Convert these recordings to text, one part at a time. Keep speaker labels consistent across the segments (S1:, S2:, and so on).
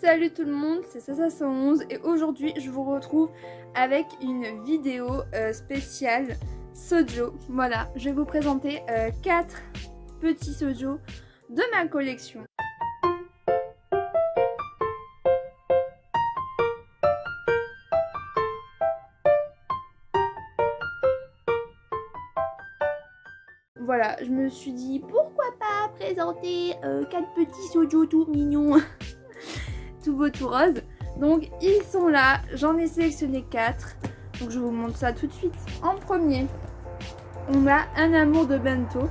S1: Salut tout le monde, c'est Sasa111 et aujourd'hui je vous retrouve avec une vidéo spéciale Sojo. Voilà, je vais vous présenter 4 petits Sojo de ma collection. Voilà, je me suis dit pourquoi pas présenter 4 petits Sojo tout mignons. Tout beau, tout rose. Donc ils sont là, j'en ai sélectionné 4. Donc je vous montre ça tout de suite. En premier, on a Un amour de Bento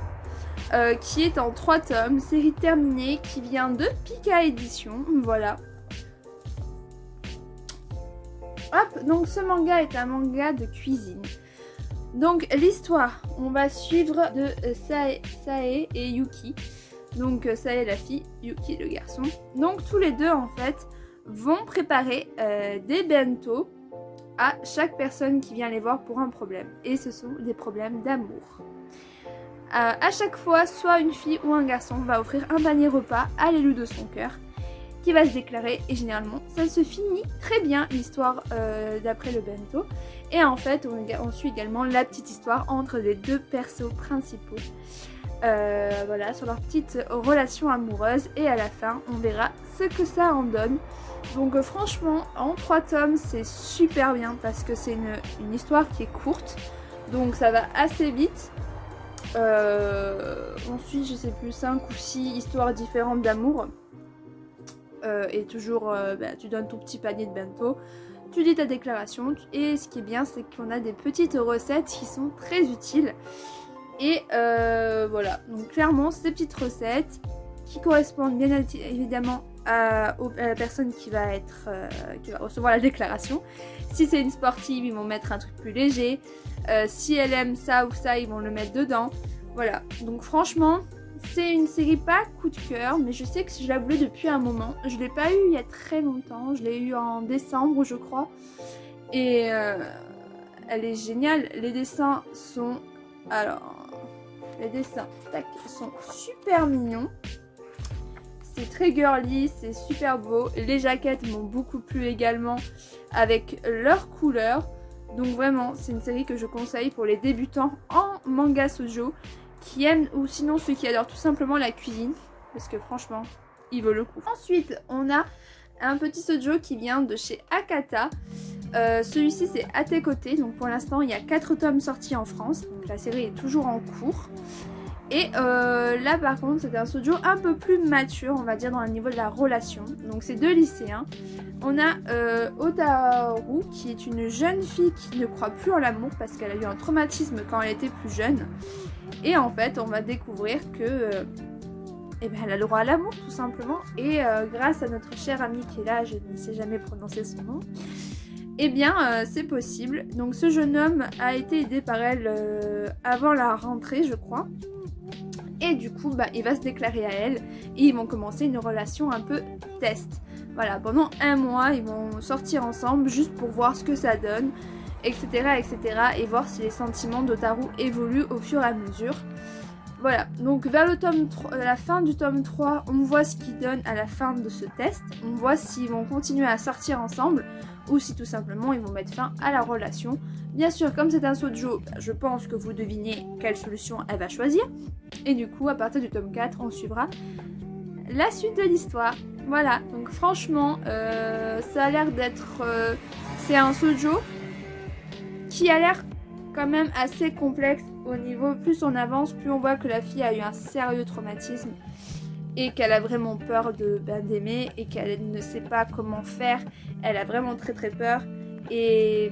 S1: qui est en 3 tomes, série terminée, qui vient de Pika Édition. Voilà. Hop, donc ce manga est un manga de cuisine. Donc l'histoire, on va suivre de Sae et Yuki. Donc Sae la fille, Yuki le garçon. Donc tous les deux en fait vont préparer des bento à chaque personne qui vient les voir pour un problème. Et ce sont des problèmes d'amour. À chaque fois, soit une fille ou un garçon va offrir un panier repas à l'élu de son cœur qui va se déclarer et généralement ça se finit très bien l'histoire d'après le bento. Et en fait on suit également la petite histoire entre les deux persos principaux. Voilà, sur leur petite relation amoureuse et à la fin on verra ce que ça en donne. Donc franchement en 3 tomes c'est super bien parce que c'est une histoire qui est courte donc ça va assez vite. On suit je sais plus 5 ou 6 histoires différentes d'amour et toujours tu donnes ton petit panier de bento, tu dis ta déclaration et ce qui est bien c'est qu'on a des petites recettes qui sont très utiles. Et voilà, donc clairement ces petites recettes qui correspondent bien évidemment à la personne qui va recevoir la déclaration. Si c'est une sportive, ils vont mettre un truc plus léger. Si elle aime ça ou ça, ils vont le mettre dedans. Voilà, donc franchement, c'est une série pas coup de cœur, mais je sais que je la voulais depuis un moment. Je l'ai pas eu il y a très longtemps, je l'ai eu en décembre je crois. Et elle est géniale, les dessins sont... Alors... Les dessins sont super mignons. C'est très girly, c'est super beau. Les jaquettes m'ont beaucoup plu également avec leurs couleurs. Donc vraiment, c'est une série que je conseille pour les débutants en manga shoujo qui aiment ou sinon ceux qui adorent tout simplement la cuisine. Parce que franchement, il vaut le coup. Ensuite, on a un petit shoujo qui vient de chez Akata. Celui-ci c'est À tes côtés, donc pour l'instant il y a 4 tomes sortis en France, donc la série est toujours en cours. Et là par contre c'est un shoujo un peu plus mature on va dire dans le niveau de la relation, donc c'est 2 lycéens. On a Otaru qui est une jeune fille qui ne croit plus en l'amour parce qu'elle a eu un traumatisme quand elle était plus jeune. Et en fait on va découvrir que elle a le droit à l'amour tout simplement. Et grâce à notre cher ami qui est là, je ne sais jamais prononcer son nom, eh bien c'est possible. Donc ce jeune homme a été aidé par elle avant la rentrée je crois. Et du coup il va se déclarer à elle et ils vont commencer une relation un peu test. Voilà, pendant 1 mois ils vont sortir ensemble juste pour voir ce que ça donne, etc. et voir si les sentiments d'Otaru évoluent au fur et à mesure. Voilà, donc vers le tome 3, à la fin du tome 3, on voit ce qu'ils donnent à la fin de ce test. On voit s'ils vont continuer à sortir ensemble ou si tout simplement ils vont mettre fin à la relation. Bien sûr, comme c'est un shoujo, je pense que vous devinez quelle solution elle va choisir. Et du coup, à partir du tome 4, on suivra la suite de l'histoire. Voilà, donc franchement, ça a l'air d'être... c'est un shoujo qui a l'air quand même assez complexe au niveau, plus on avance, plus on voit que la fille a eu un sérieux traumatisme et qu'elle a vraiment peur d'aimer et qu'elle ne sait pas comment faire. Elle a vraiment très peur et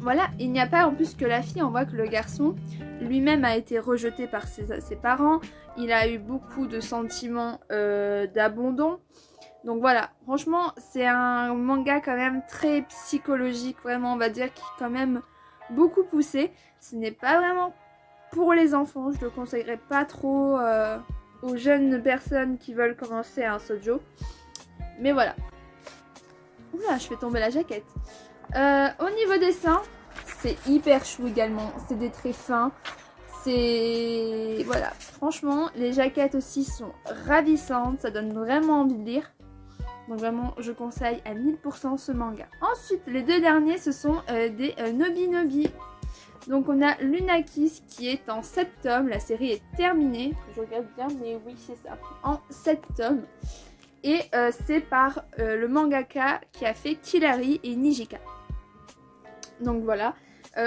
S1: voilà, il n'y a pas en plus que la fille, on voit que le garçon lui-même a été rejeté par ses parents, il a eu beaucoup de sentiments d'abandon. Donc voilà, franchement c'est un manga quand même très psychologique, vraiment on va dire, qui est quand même beaucoup poussé. Ce n'est pas vraiment pour les enfants, je le conseillerais pas trop aux jeunes personnes qui veulent commencer un shoujo. Mais voilà. Oula, je fais tomber la jaquette. Au niveau dessin, c'est hyper chou également, c'est des traits fins. C'est... Voilà, franchement, les jaquettes aussi sont ravissantes, ça donne vraiment envie de lire. Donc vraiment, je conseille à 1000% ce manga. Ensuite, les deux derniers, ce sont des Nobi Nobi. Donc on a Lunakis qui est en 7 tomes. La série est terminée. Je regarde bien, mais oui, c'est ça. En 7 tomes. Et c'est par le mangaka qui a fait Killary et Nijika. Donc voilà.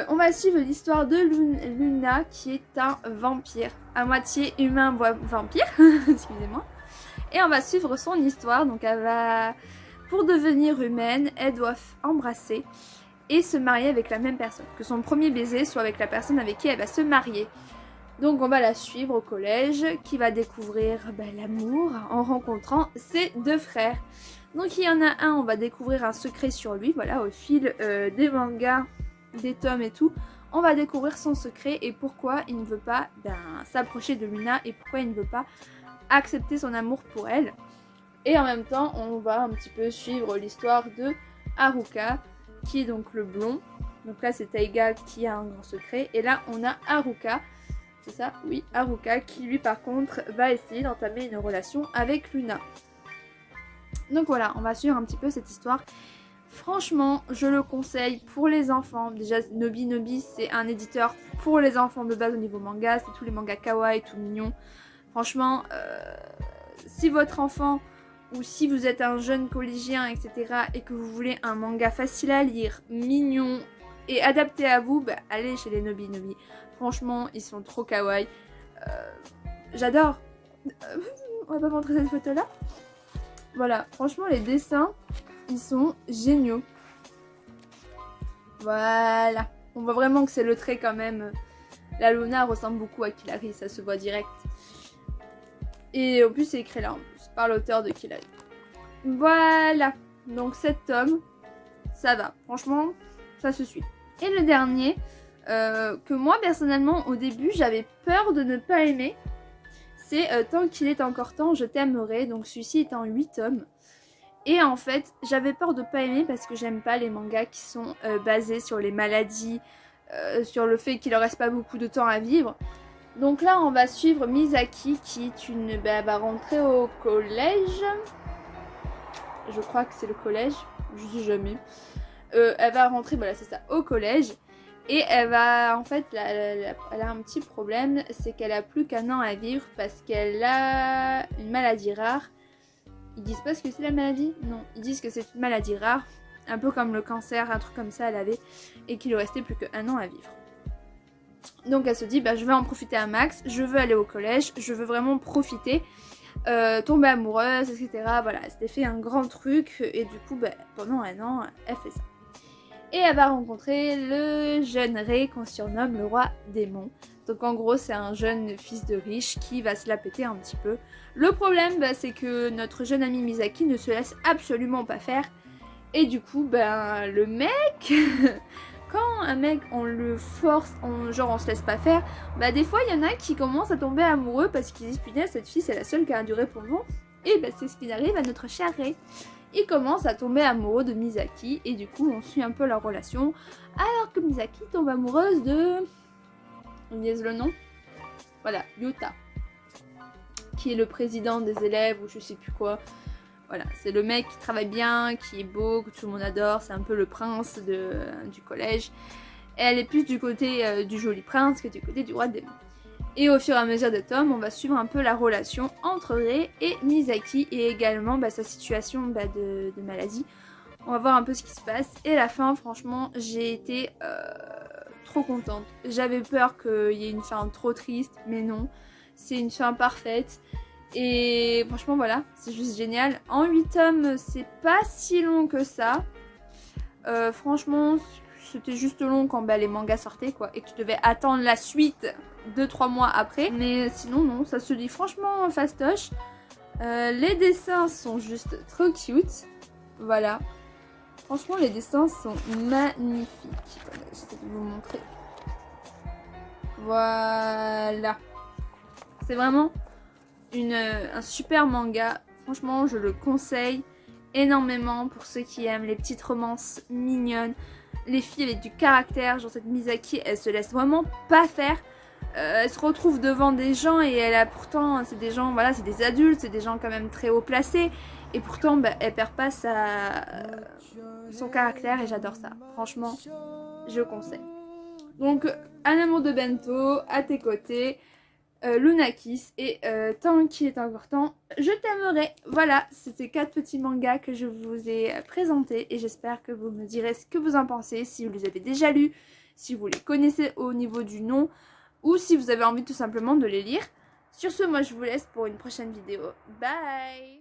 S1: On va suivre l'histoire de Luna qui est un vampire. À moitié humain, vampire. Excusez-moi. Et on va suivre son histoire. Donc elle va... Pour devenir humaine, elle doit embrasser et se marier avec la même personne. Que son premier baiser soit avec la personne avec qui elle va se marier. Donc on va la suivre au collège, qui va découvrir l'amour en rencontrant ses deux frères. Donc il y en a un, on va découvrir un secret sur lui, voilà, au fil des mangas, des tomes et tout. On va découvrir son secret et pourquoi il ne veut pas s'approcher de Luna et pourquoi il ne veut pas accepter son amour pour elle. Et en même temps, on va un petit peu suivre l'histoire de Haruka, qui est donc le blond. Donc là, c'est Taiga qui a un grand secret. Et là, on a Haruka. C'est ça? Oui, Haruka, qui lui, par contre, va essayer d'entamer une relation avec Luna. Donc voilà, on va suivre un petit peu cette histoire. Franchement, je le conseille pour les enfants. Déjà, Nobi Nobi, c'est un éditeur pour les enfants de base au niveau manga. C'est tous les mangas kawaii, tout mignons. Franchement, si votre enfant... ou si vous êtes un jeune collégien, etc. et que vous voulez un manga facile à lire, mignon et adapté à vous, allez chez les Nobi Nobi. Franchement, ils sont trop kawaii. J'adore. On va pas montrer cette photo-là. Voilà, franchement, les dessins, ils sont géniaux. Voilà. On voit vraiment que c'est le trait quand même. La Luna ressemble beaucoup à Killary, ça se voit direct. Et en plus, c'est écrit là, en plus, par l'auteur de Killary. Voilà. Donc, 7 tomes, ça va. Franchement, ça se suit. Et le dernier, que moi, personnellement, au début, j'avais peur de ne pas aimer, c'est Tant qu'il est encore temps, je t'aimerai. Donc, celui-ci est en 8 tomes. Et en fait, j'avais peur de ne pas aimer parce que j'aime pas les mangas qui sont basés sur les maladies, sur le fait qu'il ne reste pas beaucoup de temps à vivre. Donc là, on va suivre Misaki qui est elle va rentrer au collège. Je crois que c'est le collège. Je sais jamais. Elle va rentrer, voilà, c'est ça, au collège. Et elle va, en fait, elle a un petit problème. C'est qu'elle a plus qu'1 an à vivre parce qu'elle a une maladie rare. Ils disent pas ce que c'est la maladie? Non, ils disent que c'est une maladie rare. Un peu comme le cancer, un truc comme ça, elle avait. Et qu'il lui restait plus qu'1 an à vivre. Donc elle se dit, je vais en profiter un max, je veux aller au collège, je veux vraiment profiter, tomber amoureuse, etc. Voilà, elle s'était fait un grand truc et du coup, pendant 1 an, elle fait ça. Et elle va rencontrer le jeune Rei qu'on surnomme le roi démon. Donc en gros, c'est un jeune fils de riche qui va se la péter un petit peu. Le problème, c'est que notre jeune ami Misaki ne se laisse absolument pas faire. Et du coup, le mec... Quand un mec, on le force, on se laisse pas faire, des fois, il y en a qui commencent à tomber amoureux parce qu'ils disent, putain, cette fille, c'est la seule qui a duré pour nous. Et c'est ce qui arrive à notre cher Rei. Il commence à tomber amoureux de Misaki et du coup, on suit un peu leur relation. Alors que Misaki tombe amoureuse de... On niaise le nom. Voilà, Yuta. Qui est le président des élèves ou je sais plus quoi. Voilà, c'est le mec qui travaille bien, qui est beau, que tout le monde adore, c'est un peu le prince du collège. Et elle est plus du côté du joli prince que du côté du roi démon. Et au fur et à mesure des tomes, on va suivre un peu la relation entre Rei et Misaki et également sa situation de maladie. On va voir un peu ce qui se passe. Et la fin, franchement, j'ai été trop contente. J'avais peur qu'il y ait une fin trop triste, mais non. C'est une fin parfaite. Et franchement voilà, c'est juste génial. En 8 tomes, c'est pas si long que ça. Franchement, c'était juste long quand les mangas sortaient quoi. Et que tu devais attendre la suite 2-3 mois après. Mais sinon non, ça se lit franchement fastoche. Les dessins sont juste trop cute. Voilà. Franchement les dessins sont magnifiques. J'essaie de vous montrer. Voilà. C'est vraiment... un super manga, franchement je le conseille énormément pour ceux qui aiment les petites romances mignonnes, les filles avec du caractère, genre cette Misaki elle se laisse vraiment pas faire, elle se retrouve devant des gens et elle a pourtant, c'est des gens, voilà c'est des adultes, c'est des gens quand même très haut placés Et pourtant, bah, elle perd pas son caractère et j'adore ça. Franchement, je conseille. Donc, Un amour de Bento, à tes côtés, Lunakis et Tant qu'il est encore temps, je t'aimerai. Voilà, c'était 4 petits mangas que je vous ai présentés et j'espère que vous me direz ce que vous en pensez, si vous les avez déjà lus, si vous les connaissez au niveau du nom ou si vous avez envie tout simplement de les lire. Sur ce, moi je vous laisse pour une prochaine vidéo. Bye!